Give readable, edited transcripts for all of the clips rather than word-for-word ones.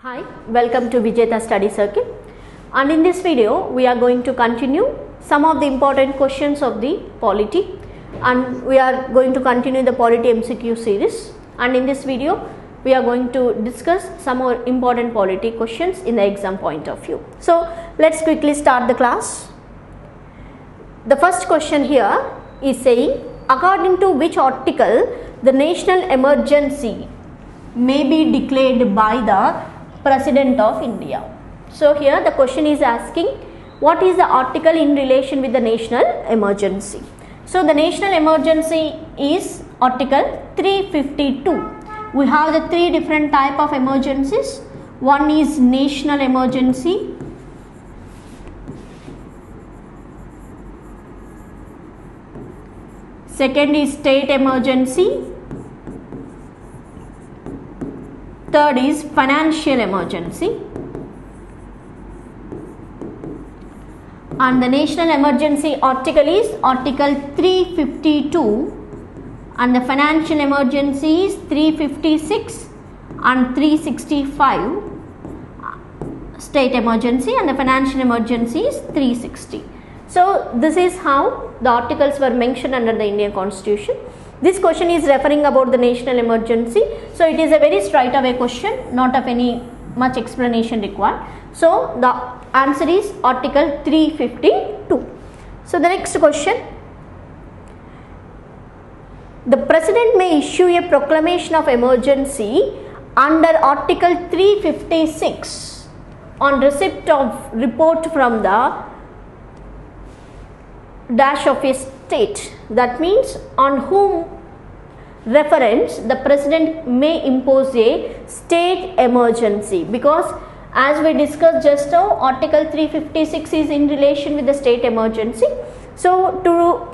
Hi, welcome to Vijetha Study Circle, and in this video we are going to continue some of the important questions of the polity, and we are going to continue the Polity-MCQ series, and in this video we are going to discuss some more important polity questions in the exam point of view. So let's quickly start the class. The first question here is saying, according to which article the national emergency may be declared by the President of India. So here the question is asking, what is the article in relation with the national emergency? So the national emergency is article 352. We have the three different type of emergencies. One is national emergency, second is state emergency, third is financial emergency, and the national emergency article is article 352, and the financial emergency is 356 and 365, state emergency, and the financial emergency is 360. So this is how the articles were mentioned under the Indian Constitution. This question is referring about the national emergency, so it is a very straight away question, not of any much explanation required. So the answer is article 352. So the next question, the President may issue a proclamation of emergency under article 356 on receipt of report from the dash of a state. That means on whom reference the President may impose a state emergency, because as we discussed just now, article 356 is in relation with the state emergency. So to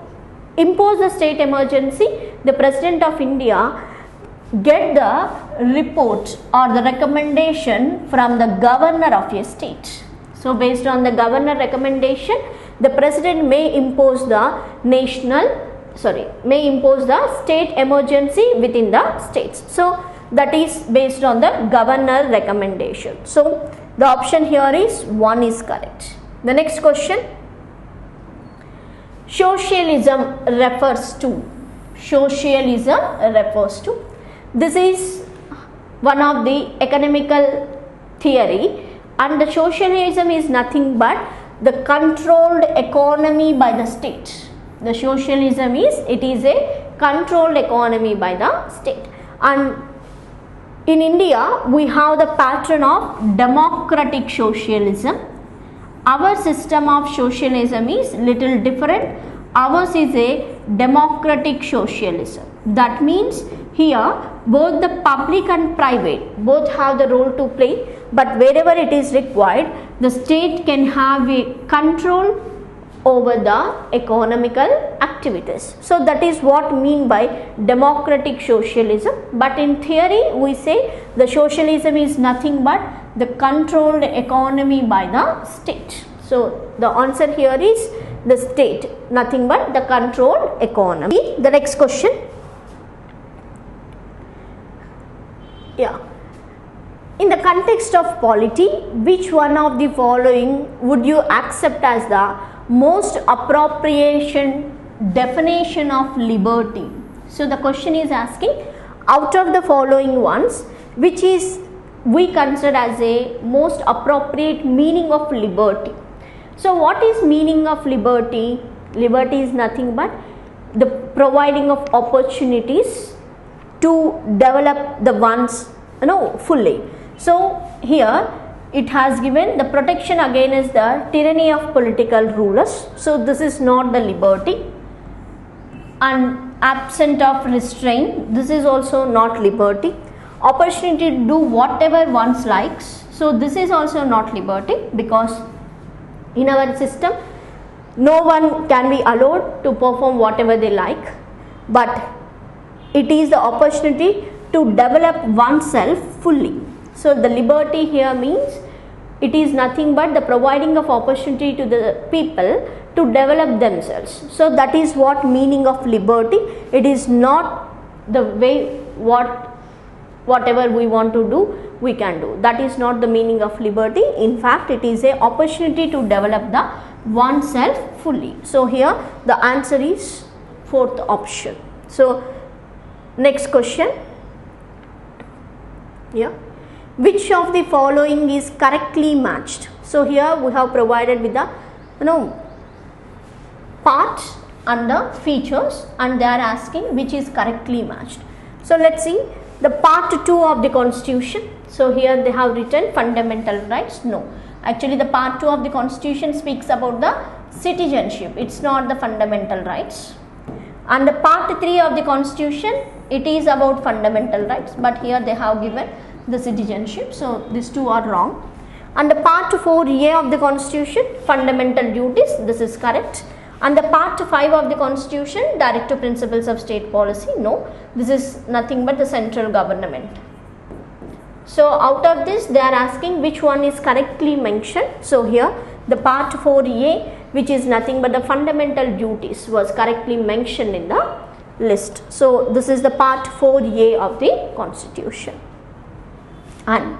impose the state emergency, the President of India get the report or the recommendation from the governor of a state. So based on the governor recommendation, the President may impose the state emergency within the states. So that is based on the governor recommendation. So the option here is 1 is correct. The next question, socialism refers to. Socialism refers to. This is one of the economical theory, and the socialism is nothing but the controlled economy by the state. The socialism is, it is a controlled economy by the state. And in India we have the pattern of democratic socialism. Our system of socialism is little different. Ours is a democratic socialism. That means here both the public and private both have the role to play, but wherever it is required, the state can have a control over the economical activities. So that is what mean by democratic socialism. But in theory we say the socialism is nothing but the controlled economy by the state. So the answer here is the state, nothing but the controlled economy. The next question. In the context of polity, which one of the following would you accept as the most appropriate definition of liberty? So the question is asking, out of the following ones, which is we consider as a most appropriate meaning of liberty? So what is meaning of liberty? Liberty is nothing but the providing of opportunities to develop the ones fully. So here it has given the protection against the tyranny of political rulers. So this is not the liberty. And absent of restraint, this is also not liberty. Opportunity to do whatever one likes. So this is also not liberty, because in our system no one can be allowed to perform whatever they like, but it is the opportunity to develop oneself fully. So the liberty here means it is nothing but the providing of opportunity to the people to develop themselves. So that is what meaning of liberty. It is not the way whatever we want to do, we can do. That is not the meaning of liberty. In fact, it is a opportunity to develop the oneself fully. So here the answer is fourth option. So next question. Yeah. Which of the following is correctly matched? So here we have provided with the parts and the features, and they are asking which is correctly matched. So let's see the part 2 of the Constitution. So here they have written fundamental rights. No, actually the part 2 of the Constitution speaks about the citizenship. It's not the fundamental rights. And the part 3 of the Constitution, it is about fundamental rights, but here they have given the citizenship. So these two are wrong. And the part 4A of the Constitution, fundamental duties, this is correct. And the part 5 of the Constitution, directive principles of state policy, no, this is nothing but the central government. So out of this they are asking which one is correctly mentioned. So here the part 4A, which is nothing but the fundamental duties, was correctly mentioned in the list. So this is the part 4A of the Constitution. And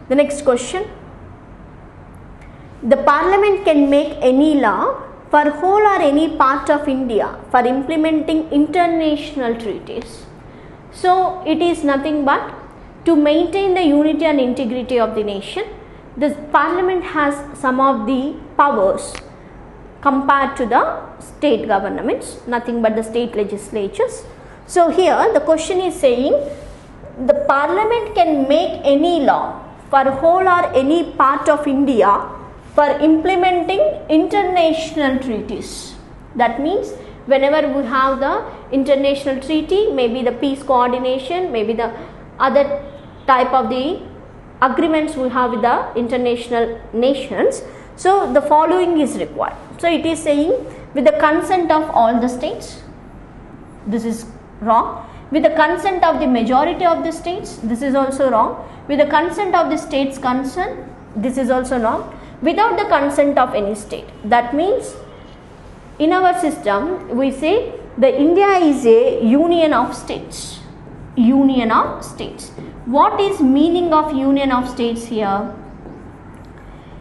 the next question, the Parliament can make any law for whole or any part of India for implementing international treaties. So it is nothing but to maintain the unity and integrity of the nation. The Parliament has some of the powers compared to the state governments, nothing but the state legislatures. So here the question is saying the Parliament can make any law for whole or any part of India for implementing international treaties. That means whenever we have the international treaty, maybe the peace coordination, maybe the other type of the agreements we have with the international nations, so the following is required. So it is saying with the consent of all the states, this is wrong. With the consent of the majority of the states, this is also wrong. With the consent of the states concerned, this is also wrong. Without the consent of any state. That means in our system we say the India is a union of states. Union of states. What is meaning of union of states here?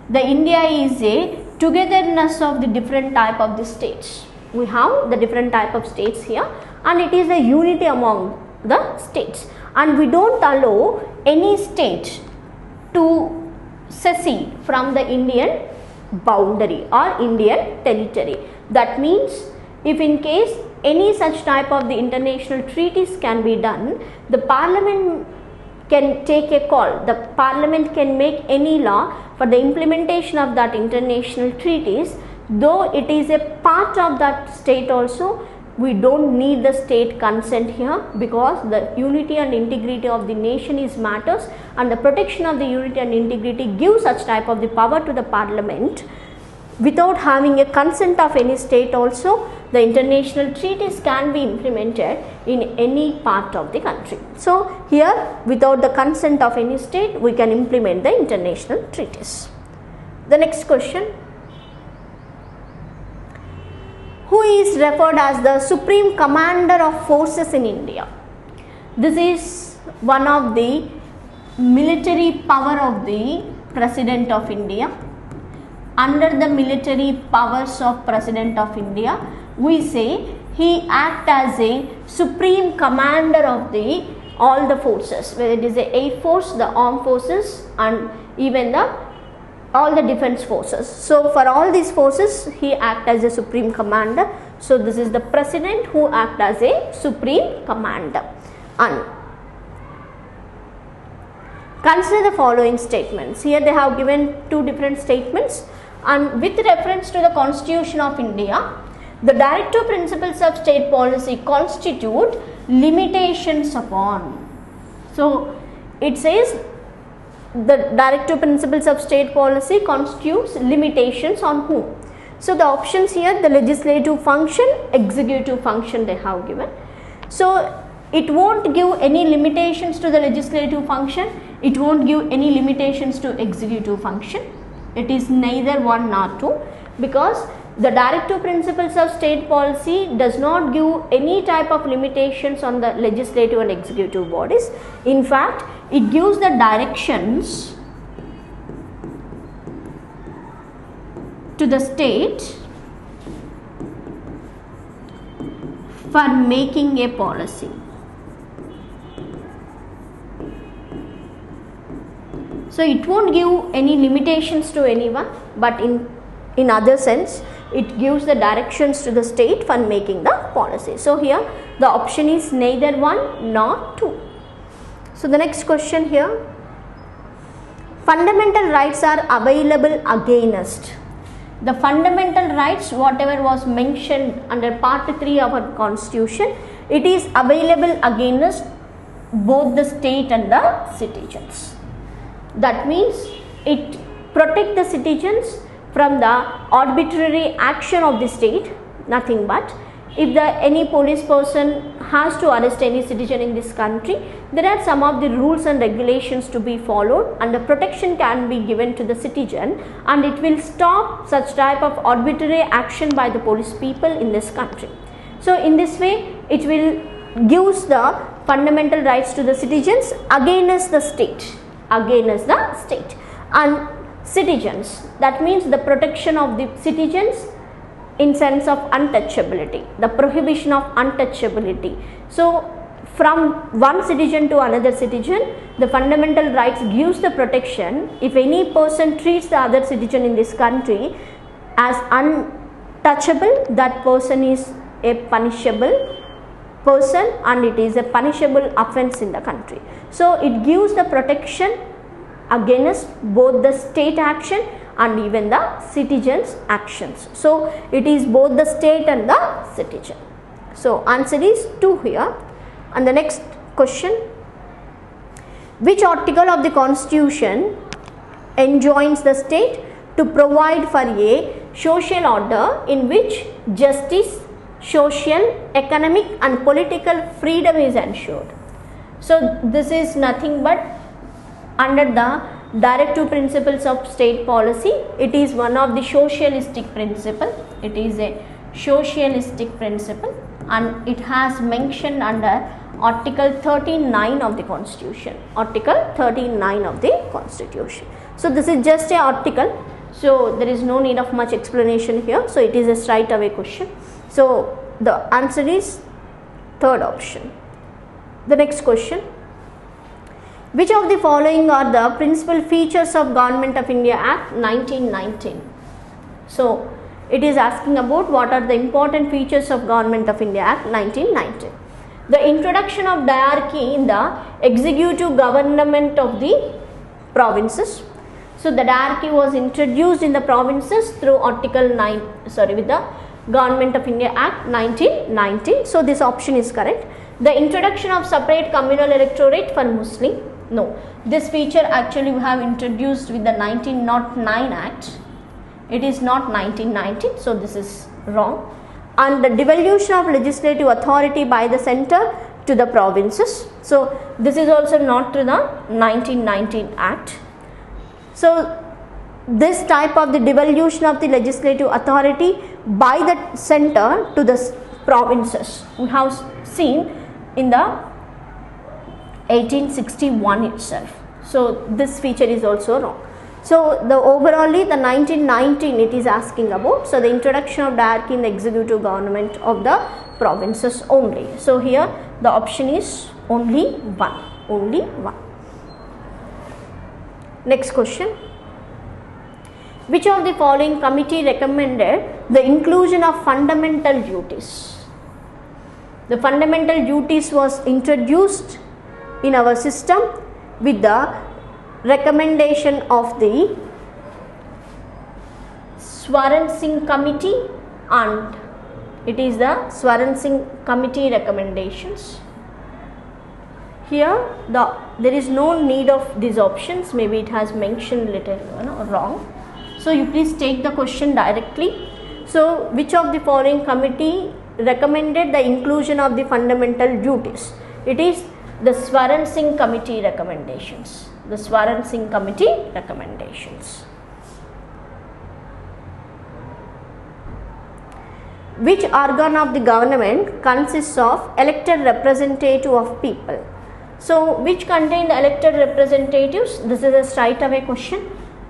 The India is a togetherness of the different type of the states. We have the different type of states here, and it is a unity among the states, and we don't allow any state to secede from the Indian boundary or Indian territory. That means if in case any such type of the international treaties can be done, the Parliament can take a call. The Parliament can make any law for the implementation of that international treaties, though it is a part of that state also. We don't need the state consent here, because the unity and integrity of the nation is matters, and the protection of the unity and integrity gives such type of the power to the Parliament. Without having a consent of any state also, the international treaties can be implemented in any part of the country. So here without the consent of any state we can implement the international treaties. The next question, who is referred as the Supreme Commander of Forces in India? This is one of the military power of the President of India. Under the military powers of President of India, we say he acts as a Supreme Commander of the all the forces, whether it is the Air Force, the Armed Forces, and even the all the defense forces. So for all these forces he acts as a Supreme Commander. So this is the President who acts as a Supreme Commander. And consider the following statements. Here they have given two different statements, and with reference to the Constitution of India, the directive principles of state policy constitute limitations upon. So it says the directive principles of state policy constitutes limitations on whom? So the options here, the legislative function, executive function they have given. So it won't give any limitations to the legislative function, it won't give any limitations to executive function. It is neither one nor two, because the directive principles of state policy does not give any type of limitations on the legislative and executive bodies. In fact, it gives the directions to the state for making a policy. So it won't give any limitations to anyone, but in other sense it gives the directions to the state for making the policy. So here the option is neither 1 nor 2. So the next question here, fundamental rights are available against. The fundamental rights, whatever was mentioned under part 3 of our constitution, it is available against both the state and the citizens. That means it protects the citizens from the arbitrary action of the state, nothing but if any police person has to arrest any citizen in this country, there are some of the rules and regulations to be followed, and the protection can be given to the citizen, and it will stop such type of arbitrary action by the police people in this country. So in this way it will gives the fundamental rights to the citizens against the state, and citizens, that means the protection of the citizens in sense of untouchability, the prohibition of untouchability. So from one citizen to another citizen, the fundamental rights gives the protection. If any person treats the other citizen in this country as untouchable, that person is a punishable person and it is a punishable offense in the country. So it gives the protection against both the state action and even the citizens actions. So it is both the state and the citizen. So answer is 2 here. And the next question, which article of the constitution enjoins the state to provide for a social order in which justice, social, economic and political freedom is ensured? So this is nothing but under the directive principles of state policy. It is one of the socialistic principle. It is a socialistic principle and it has mentioned under Article 39 of the Constitution. Article 39 of the Constitution. So this is just a article. So there is no need of much explanation here. So it is a straight away question. So the answer is third option. The next question, which of the following are the principal features of Government of India Act 1919? So it is asking about what are the important features of Government of India Act 1919. The introduction of diarchy in the executive government of the provinces. So the diarchy was introduced in the provinces through Article 9, with the Government of India Act 1919. So this option is correct. The introduction of separate communal electorate for Muslim. No, this feature actually we have introduced with the 1909 Act. It is not 1919, so this is wrong. And the devolution of legislative authority by the centre to the provinces. So this is also not to the 1919 Act. So this type of the devolution of the legislative authority by the centre to the provinces we have seen in the 1861 itself. So this feature is also wrong. So the overallly the 1919 it is asking about. So the introduction of diarchy in the executive government of the provinces only. So here the option is only one. Next question, which of the following committee recommended the inclusion of fundamental duties? The fundamental duties was introduced in our system with the recommendation of the Swaran Singh committee, and it is the Swaran Singh committee recommendations. Here there is no need of these options, maybe it has mentioned little wrong. So you please take the question directly. So which of the following committee recommended the inclusion of the fundamental duties? It is the Swaran Singh committee recommendations. The Swaran Singh committee recommendations. Which organ of the government consists of elected representative of people? So which contain the elected representatives? This is a straight away question.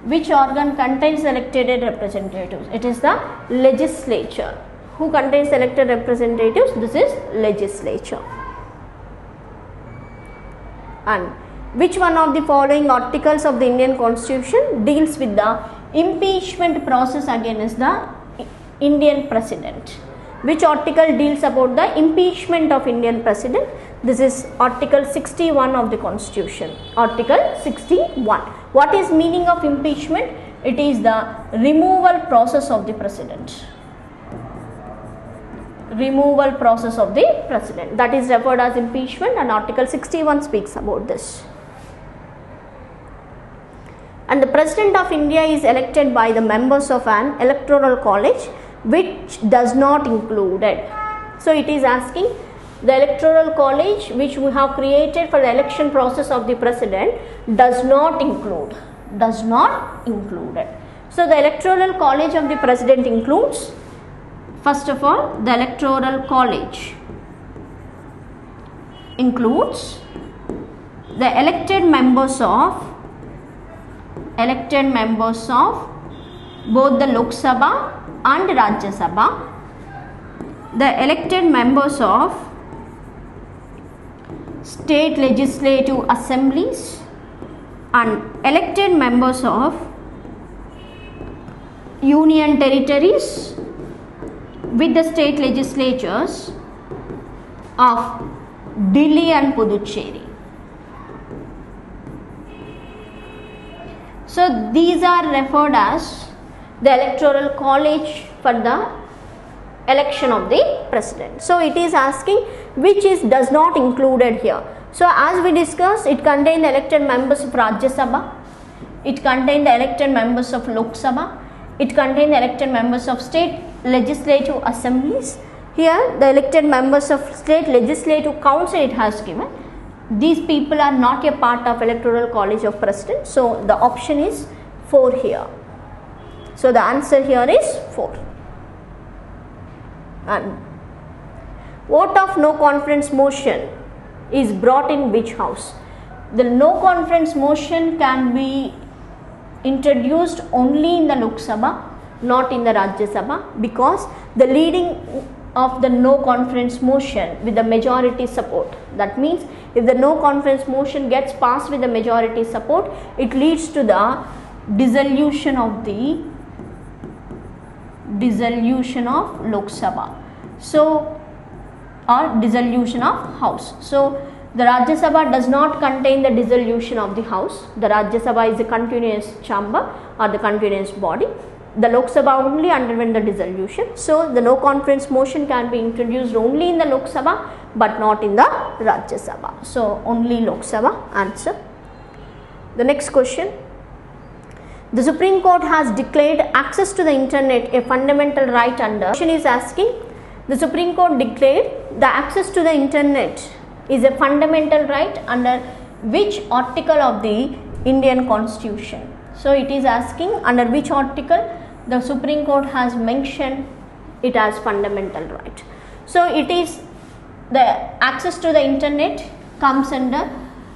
Which organ contains elected representatives? It is the legislature. Who contains elected representatives? This is legislature. And which one of the following articles of the Indian Constitution deals with the impeachment process against the Indian President? Which article deals about the impeachment of Indian President? This is Article 61 of the Constitution. Article 61. What is meaning of impeachment? It is the removal process of the President. Removal process of the President. That is referred as impeachment, and Article 61 speaks about this. And the President of India is elected by the members of an Electoral College, which does not include it. So it is asking the Electoral College which we have created for the election process of the President does not include it. So the Electoral College of the President includes, first of all, the Electoral College includes the elected members of both the Lok Sabha and Rajya Sabha, the elected members of state legislative assemblies, and elected members of union territories with the state legislatures of Delhi and Puducherry. So these are referred as the Electoral College for the election of the President. So it is asking which does not included here. So as we discussed, it contains the elected members of Rajya Sabha, it contains the elected members of Lok Sabha, it contains the elected members of state legislative assemblies. Here the elected members of state legislative council it has given. These people are not a part of Electoral College of President. So the option is 4 here. So the answer here is 4. And vote of no confidence motion is brought in which house? The no confidence motion can be introduced only in the Lok Sabha, not in the Rajya Sabha, because the leading of the no confidence motion with the majority support. That means if the no confidence motion gets passed with the majority support, it leads to the dissolution of Lok Sabha. So, or dissolution of House. So the Rajya Sabha does not contain the dissolution of the House. The Rajya Sabha is a continuous chamber or the continuous body. The Lok Sabha only underwent the dissolution. So the no confidence motion can be introduced only in the Lok Sabha but not in the Rajya Sabha. So only Lok Sabha answer. The next question. The Supreme Court has declared access to the internet a fundamental right under. Question is asking, the Supreme Court declared the access to the internet is a fundamental right under which article of the Indian Constitution? So it is asking under which article the Supreme Court has mentioned it as fundamental right. So it is the access to the internet comes under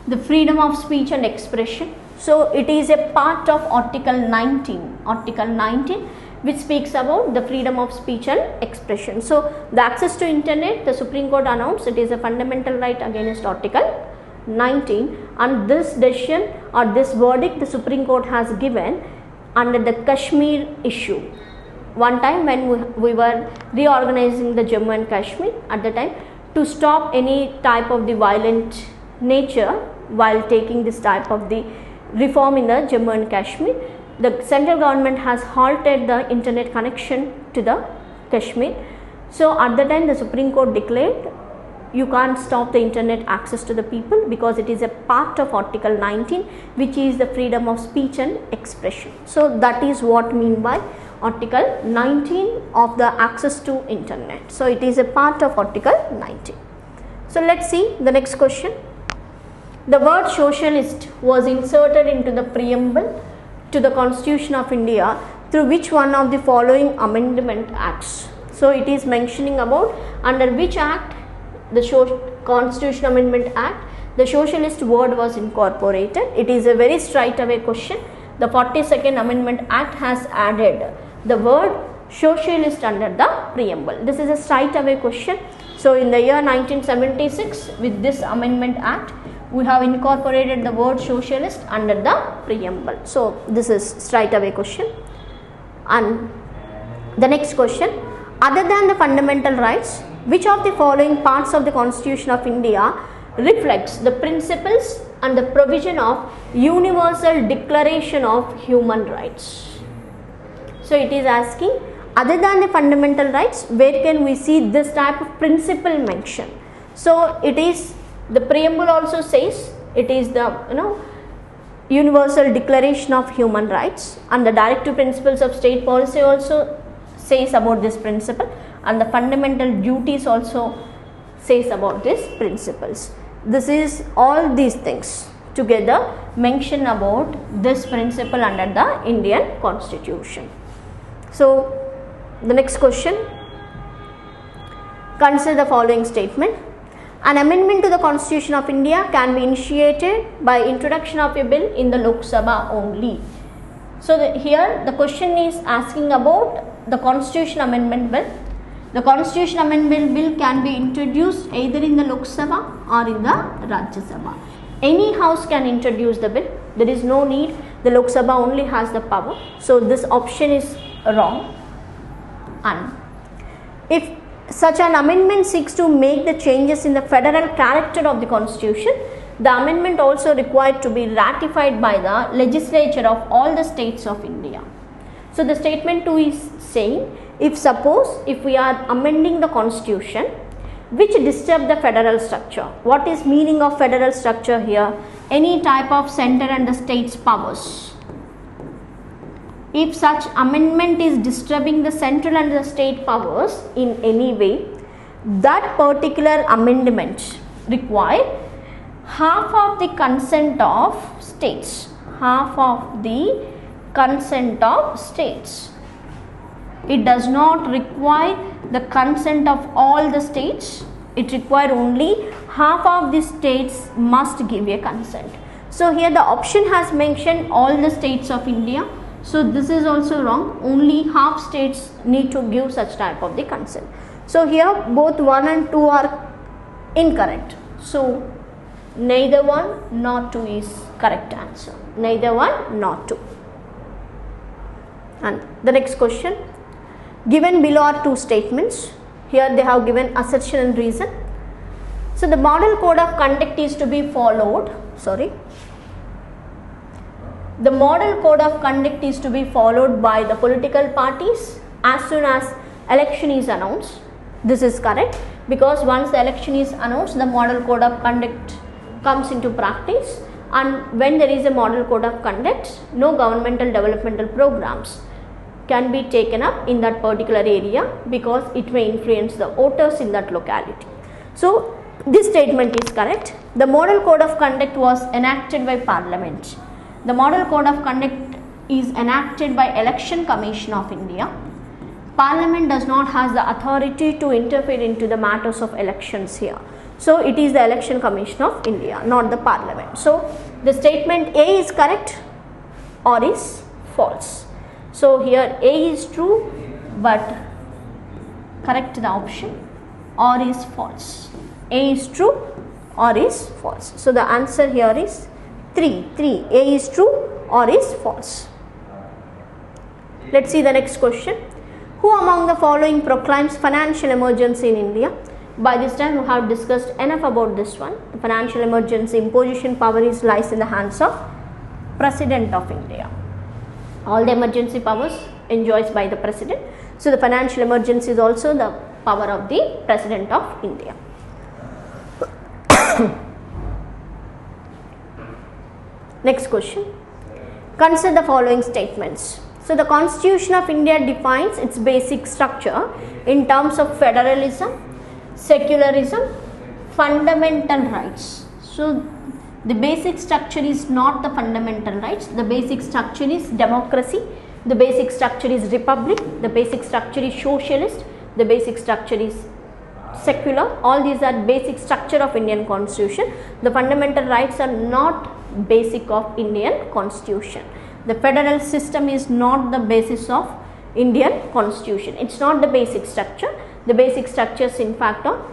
the freedom of speech and expression. So it is a part of Article 19. Article 19 which speaks about the freedom of speech and expression. So the access to internet, the Supreme Court announced it is a fundamental right against Article 19, and this decision or this verdict the Supreme Court has given under the Kashmir issue. One time when we were reorganizing the Jammu and Kashmir, at the time to stop any type of the violent nature while taking this type of the reform in the Jammu and Kashmir, the central government has halted the internet connection to the Kashmir. So at the time the Supreme Court declared you can't stop the internet access to the people because it is a part of Article 19 which is the freedom of speech and expression. So that is what mean by Article 19 of the access to internet. So it is a part of Article 19. So let's see the next question. The word socialist was inserted into the preamble to the Constitution of India through which one of the following amendment acts? So it is mentioning about under which act, the Constitution Amendment Act, the socialist word was incorporated? It is a very straight away question. The 42nd Amendment Act has added the word socialist under the preamble. This is a straight away question. So in the year 1976, with this Amendment Act, we have incorporated the word socialist under the preamble. So this is straight away question. And the next question, other than the fundamental rights, which of the following parts of the Constitution of India reflects the principles and the provision of Universal Declaration of Human Rights? So it is asking, other than the fundamental rights, where can we see this type of principle mention? So it is, the preamble also says it is the Universal Declaration of Human Rights, and the directive principles of state policy also says about this principle, and the fundamental duties also says about these principles. This is all these things together mention about this principle under the Indian Constitution. So the next question, consider the following statement. An amendment to the Constitution of India can be initiated by introduction of a bill in the Lok Sabha only. So here the question is asking about the Constitution Amendment Bill. The Constitution Amendment Bill can be introduced either in the Lok Sabha or in the Rajya Sabha. Any house can introduce the bill. There is no need, the Lok Sabha only has the power. So this option is wrong. And if such an amendment seeks to make the changes in the federal character of the Constitution, the amendment also required to be ratified by the legislature of all the states of India. So the statement 2 is saying, if we are amending the Constitution which disturb the federal structure. What is meaning of federal structure here? Any type of center and the state's powers. If such amendment is disturbing the central and the state powers in any way, that particular amendment require half of the consent of states. Half of the consent of states. It does not require the consent of all the states. It requires only half of the states must give a consent. So here the option has mentioned all the states of India. So this is also wrong. Only half states need to give such type of the consent. So here both 1 and 2 are incorrect. So neither 1 nor 2 is correct answer. Neither 1 nor 2. And the next question. Given below are two statements. Here they have given assertion and reason. So the model code of conduct is to be followed. The model code of conduct is to be followed by the political parties as soon as election is announced. This is correct, because once the election is announced, the model code of conduct comes into practice, and when there is a model code of conduct, no governmental developmental programs can be taken up in that particular area because it may influence the voters in that locality. So this statement is correct. The model code of conduct was enacted by Parliament. The model code of conduct is enacted by Election Commission of India. Parliament does not have the authority to interfere into the matters of elections here. So it is the Election Commission of India, not the Parliament. So the statement A is correct or is false. So here A is true, but correct the option, or is false. A is true or is false. So the answer here is 3. A is true or is false. Let's see the next question. Who among the following proclaims financial emergency in India? By this time we have discussed enough about this one. The financial emergency imposition power lies in the hands of President of India. All the emergency powers enjoys by the President. So the financial emergency is also the power of the President of India. Next question. Consider the following statements. So the Constitution of India defines its basic structure in terms of federalism, secularism, fundamental rights. So the basic structure is not the fundamental rights. The basic structure is democracy. The basic structure is republic. The basic structure is socialist. The basic structure is secular, all these are basic structure of Indian constitution. The fundamental rights are not basic of Indian constitution. The federal system is not the basis of Indian constitution. It's not the basic structure. The basic structures in fact are,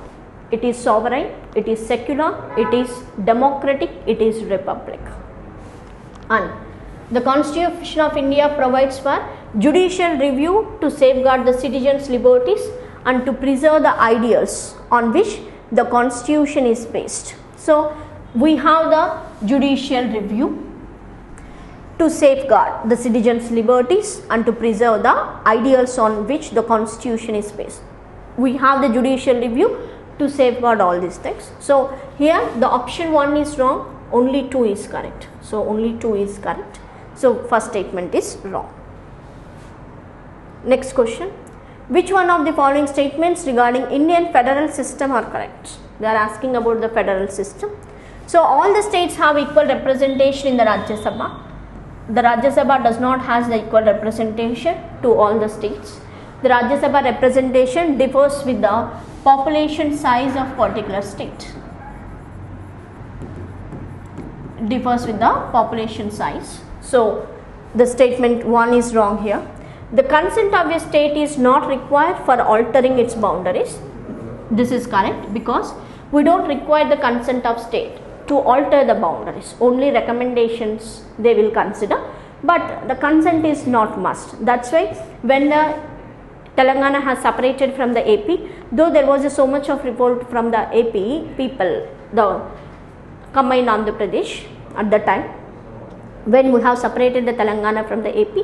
it is sovereign, it is secular, it is democratic, it is republic. And the Constitution of India provides for judicial review to safeguard the citizens' liberties and to preserve the ideals on which the constitution is based. So, we have the judicial review to safeguard the citizens' liberties and to preserve the ideals on which the constitution is based. We have the judicial review to safeguard all these things. So, here the option 1 is wrong, only 2 is correct. So, only 2 is correct. So, first statement is wrong. Next question. Which one of the following statements regarding Indian federal system are correct? They are asking about the federal system. So, all the states have equal representation in the Rajya Sabha. The Rajya Sabha does not have the equal representation to all the states. The Rajya Sabha representation differs with the population size of particular state. Differs with the population size. So, the statement 1 is wrong here. The consent of a state is not required for altering its boundaries. This is correct because we don't require the consent of state to alter the boundaries. Only recommendations they will consider, but the consent is not must. That's why when the Telangana has separated from the AP, though there was so much of revolt from the AP people, the combined Andhra Pradesh at the time, when we have separated the Telangana from the AP,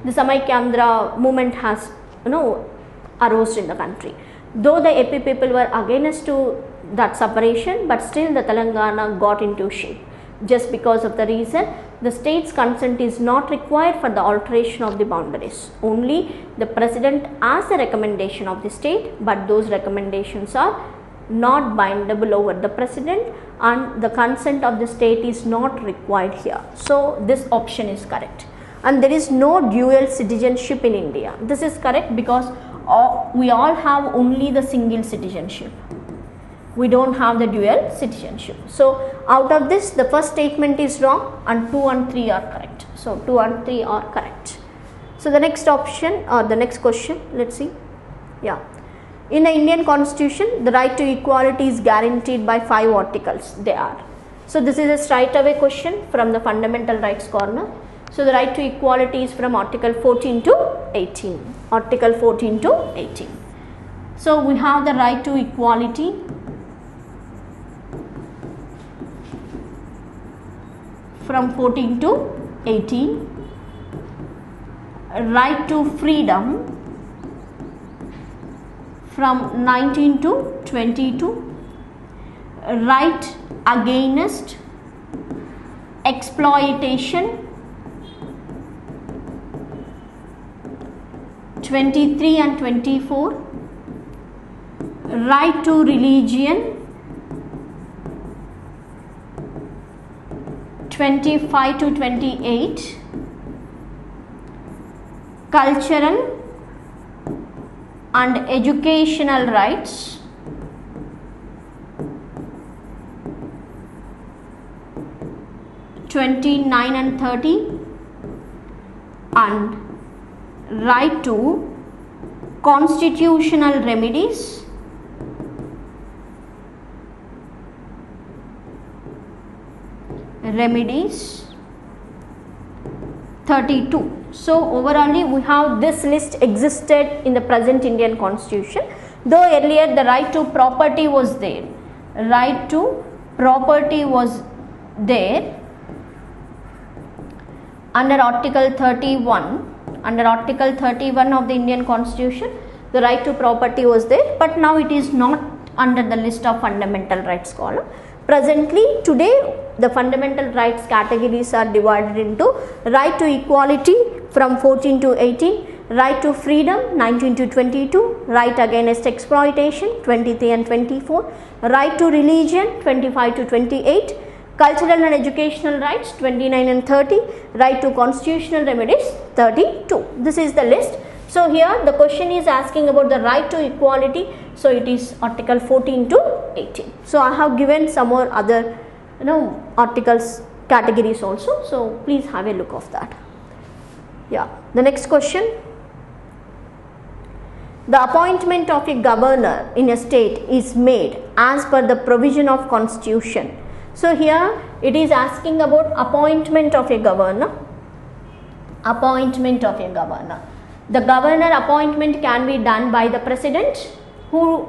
the Samaikya movement has arose in the country. Though the AP people were against to that separation, but still the Telangana got into shape. Just because of the reason, the state's consent is not required for the alteration of the boundaries. Only the president as a recommendation of the state, but those recommendations are not bindable over the president and the consent of the state is not required here. So, this option is correct. And there is no dual citizenship in India. This is correct because we all have only the single citizenship. We don't have the dual citizenship. So, out of this the first statement is wrong and 2 and 3 are correct. So, 2 and 3 are correct. So, the next option or the next question, let's see. Yeah. In the Indian constitution, the right to equality is guaranteed by 5 articles. They are. So, this is a straight away question from the fundamental rights corner. So, the right to equality is from article 14 to 18. Article 14 to 18. So, we have the right to equality from 14 to 18. Right to freedom from 19 to 22. Right against exploitation 23 and 24. Right to religion 25 to 28. Cultural and educational rights 29 and 30, and right to constitutional remedies 32. So, overall we have this list existed in the present Indian constitution, though earlier the right to property was there. Right to property was there under article 31. Under article 31 of the Indian constitution, the right to property was there, but now it is not under the list of fundamental rights column. Presently, today, the fundamental rights categories are divided into right to equality from 14 to 18, right to freedom 19 to 22, right against exploitation 23 and 24, right to religion 25 to 28, cultural and educational rights 29 and 30, right to constitutional remedies 32. This is the list So here the question is asking about the right to equality. So it is article 14 to 18. So I have given some more other articles categories also. So please have a look of that. Yeah. The next question. The appointment of a governor in a state is made as per the provision of constitution. So here it is asking about appointment of a governor. Appointment of a governor. The governor appointment can be done by the president. Who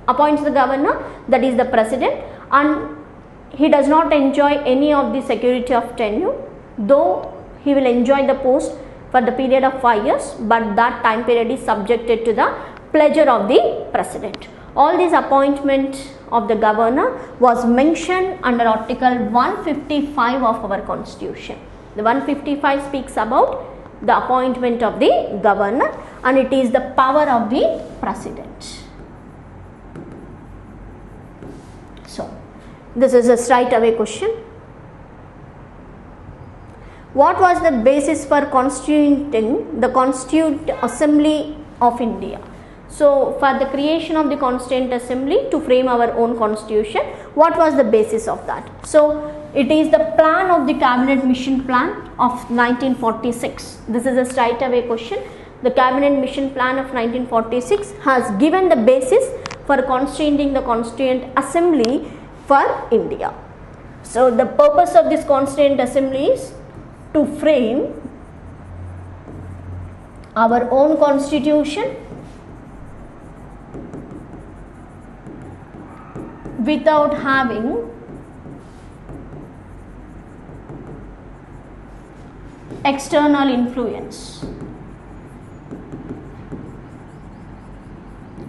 appoints the governor? That is the president, and he does not enjoy any of the security of tenure, though he will enjoy the post for the period of 5 years, but that time period is subjected to the pleasure of the president. All these appointment of the governor was mentioned under article 155 of our constitution. The 155 speaks about the appointment of the governor, and it is the power of the president. So this is a straight away question. What was the basis for constituting the Constituent Assembly of India? So for the creation of the Constituent Assembly to frame our own constitution, what was the basis of that? So it is the plan of the Cabinet Mission Plan of 1946. This is a straight away question. The Cabinet Mission Plan of 1946 has given the basis for constituting the Constituent Assembly for India. So the purpose of this Constituent Assembly is to frame our own constitution without having external influence.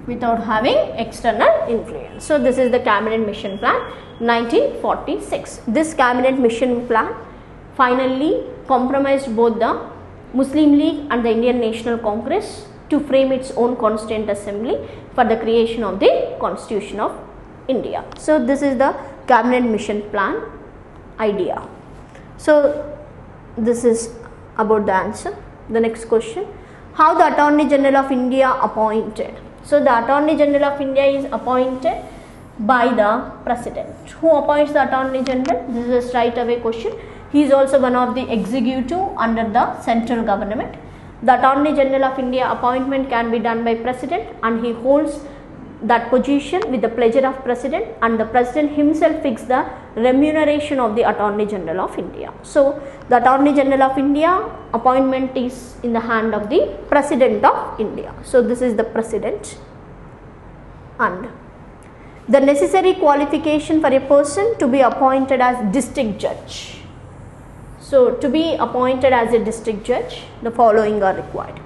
Without having external influence. So this is the Cabinet Mission Plan 1946. This Cabinet Mission Plan finally compromised both the Muslim League and the Indian National Congress to frame its own Constituent Assembly for the creation of the Constitution of India. So this is the Cabinet Mission Plan idea. So this is about the answer. The next question. How the Attorney General of India appointed? So the Attorney General of India is appointed by the President. Who appoints the Attorney General? This is a straight away question. He is also one of the executive under the central government. The Attorney General of India appointment can be done by President, and he holds that position with the pleasure of President, and the President himself fixes the remuneration of the Attorney General of India. So the Attorney General of India appointment is in the hand of the President of India. So this is the President. And the necessary qualification for a person to be appointed as district judge. So to be appointed as a district judge, the following are required.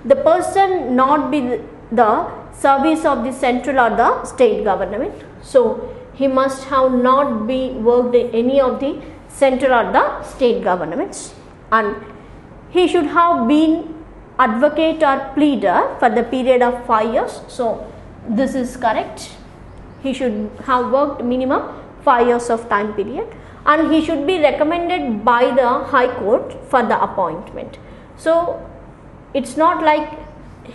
The person not be the service of the central or the state government. So he must have not be worked in any of the central or the state governments, and he should have been advocate or pleader for the period of 5 years. So this is correct. He should have worked minimum 5 years of time period, and he should be recommended by the High Court for the appointment. So it's not like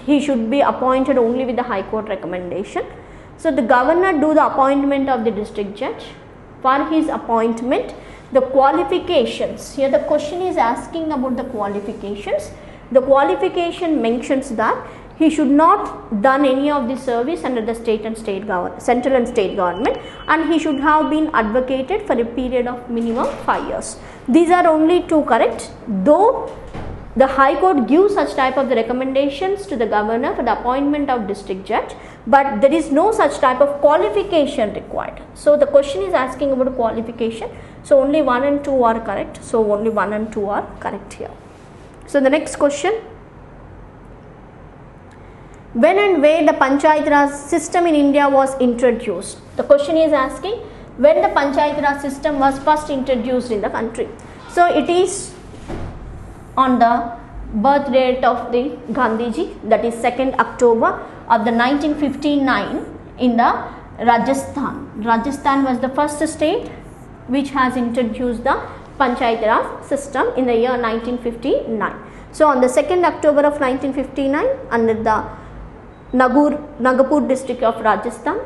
he should be appointed only with the High Court recommendation. So the governor do the appointment of the district judge. For his appointment, the qualifications, here the question is asking about the qualifications. The qualification mentions that he should not done any of the service under the central and state government, and he should have been advocated for a period of minimum 5 years. These are only two correct, though the High Court gives such type of the recommendations to the governor for the appointment of district judge, but there is no such type of qualification required. So the question is asking about qualification. So only 1 and 2 are correct. So only 1 and 2 are correct here. So the next question. When and where the Panchayat Raj system in India was introduced? The question is asking when the Panchayat Raj system was first introduced in the country. So it is on the birth date of the Gandhiji, that is 2nd October of the 1959 in the Rajasthan. Rajasthan was the first state which has introduced the Panchayat Raj system in the year 1959. So on the 2nd October of 1959, under the Nagapur district of Rajasthan,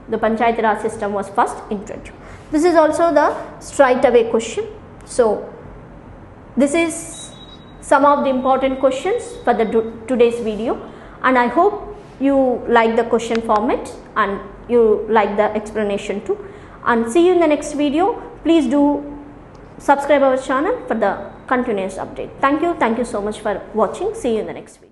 the Panchayat Raj system was first introduced. This is also the straight away question. So this is some of the important questions for the today's video, and I hope you like the question format and you like the explanation too. And see you in the next video. Please do subscribe our channel for the continuous update. Thank you so much for watching. See you in the next video.